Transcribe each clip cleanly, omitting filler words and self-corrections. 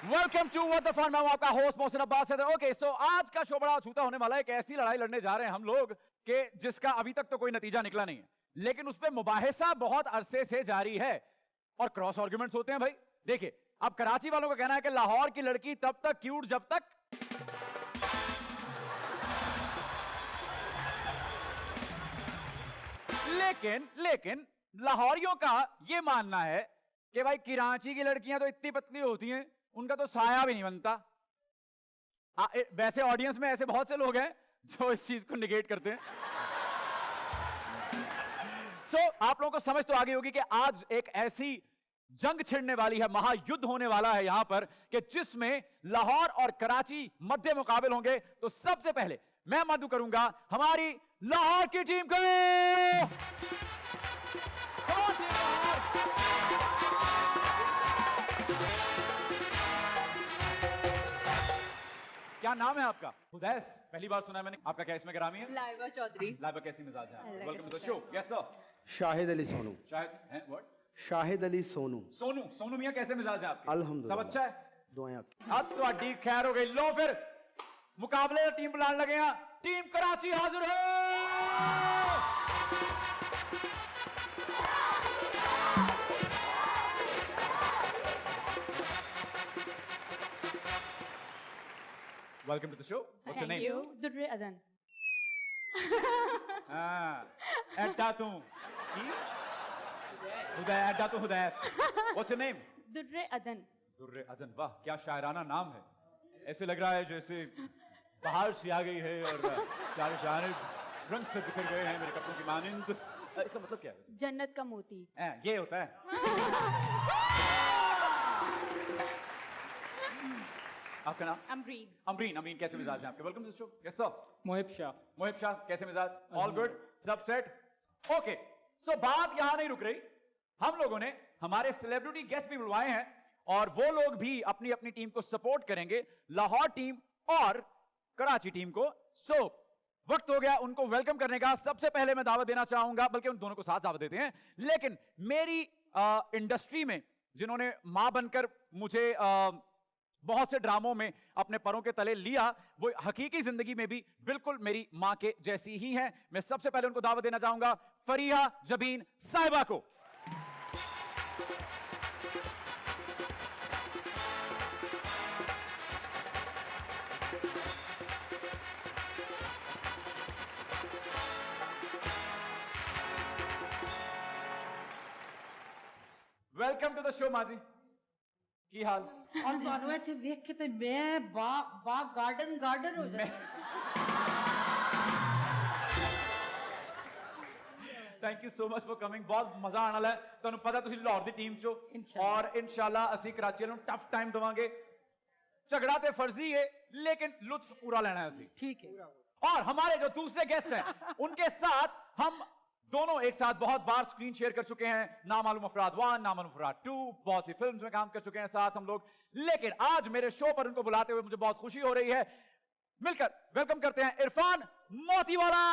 Welcome to what the fun. मैं हूं आपका होस्ट मोहसिन अब्बास है। ओके, सो आज का शो बड़ा छूता होने वाला है। एक ऐसी लड़ाई लड़ने जा रहे हैं हम लोग कि जिसका अभी तक तो कोई नतीजा निकला नहीं है, लेकिन उसमें मुबाहिसा बहुत अरसे से जारी है और क्रॉस आर्गुमेंट्स होते हैं भाई। देखिए, अब कराची वालों का कहना है कि लाहौर की लड़की तब तक क्यूट जब तक लेकिन लाहौरियों का यह मानना है कि भाई कराची की लड़कियां तो इतनी पतली होती हैं, उनका तो साया भी नहीं बनता। वैसे ऑडियंस में ऐसे बहुत से लोग हैं जो इस चीज को निगेट करते हैं। आप लोगों को समझ तो आ गई होगी कि आज एक ऐसी जंग छिड़ने वाली है, महायुद्ध होने वाला है यहां पर कि जिसमें लाहौर और कराची मध्य मुकाबल होंगे। तो सबसे पहले मैं मदद करूंगा हमारी लाहौर की टीम को। क्या नाम है आपका? हुदैस, पहली बार सुना है मैंने। आपका क्या इसमें ग्रामी है? लाइबा चौधरी। लाइबा, कैसी मिजाज है? Welcome to the show. Yes sir. Shahid Ali Sonu. Shahid हैं व्हाट? शाहिद अली सोनू। सोनू मियां, कैसे मिजाज है आपके? अल्हम्दुलिल्लाह, सब अच्छा है? दुआएं आपकी। अब तो अड्डी खैर हो गई। लो फिर मुकाबले टीम बुलाने लगे हैं। टीम कराची हाजिर है। Welcome to the show. What's your name? Thank you. Durre Adan. एड्डा तू की हुदै, एड्डा तू हुदैस। What's your name? Durre Adan. दुर्रे अदन, वाह क्या शायराना नाम है। ऐसे लग रहा है जैसे बाहर से आ गई है और चारों जानिब रंग से बिखर गए हैं मेरे कपड़ों की मानिंद। इसका मतलब क्या है? जन्नत का मोती। ये होता है। आपका नाम? अमरीन। अमरीन, कैसे मिजाज हैं आपके? Welcome to the show. Yes sir. Mohib Shah, कैसे मिजाज? ऑल गुड, सब सेट? ओके, सो बात यहां नहीं रुक रही। हम लोगों ने हमारे सेलिब्रिटी गेस्ट भी बुलवाए हैं और वो लोग भी अपनी अपनी टीम को सपोर्ट करेंगे, लाहौर टीम और कराची टीम को। सो वक्त हो गया उनको वेलकम करने का। सबसे पहले मैं दावत देना चाहूंगा, बल्कि उन दोनों को साथ दावत देते हैं, लेकिन मेरी इंडस्ट्री में जिन्होंने मां बनकर मुझे बहुत से ड्रामों में अपने पैरों के तले लिया, वो हकीकी जिंदगी में भी बिल्कुल मेरी मां के जैसी ही हैं। मैं सबसे पहले उनको दावत देना चाहूंगा, फरीहा जबीन साहिबा को। वेलकम टू द शो माँ जी, की हाल? और ਤੁਹਾਨੂੰ ਇੱਥੇ ਵੇਖ ਕੇ ਤੇ ਮੈਂ ਬਾਗ ਗਾਰਡਨ ਹੋ ਜਾਣਾ। Thank you so much for coming. बहुत मजा आने वाला है। ਤੁਹਾਨੂੰ ਪਤਾ ਤੁਸੀਂ ਲਾਹੌਰ ਦੀ ਟੀਮ ਚੋਂ, और इंशाल्लाह ਅਸੀਂ कराची ਨੂੰ टफ टाइम देवांगे। झगड़ा ते फर्जी है लेकिन लुत्फ पूरा लेना है ਅਸੀਂ। ठीक है। और हमारे जो दूसरे गेस्ट हैं उनके साथ हम दोनों एक साथ बहुत बार स्क्रीन शेयर कर चुके हैं। नामालूम अफराद 1, नामालूम अफराद 2, बहुत सी फिल्म्स में काम कर चुके हैं साथ हम लोग। लेकिन आज मेरे शो पर उनको बुलाते हुए मुझे बहुत खुशी हो रही है। मिलकर वेलकम करते हैं इरफान मोतीवाला।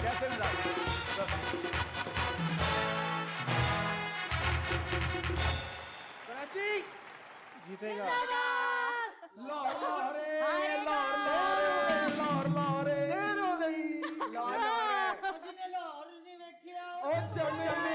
कैसे मिजाज? कराची जीतेगा। लाहौर मुझे लाहौर नहीं वेखिया। ओ चम्मे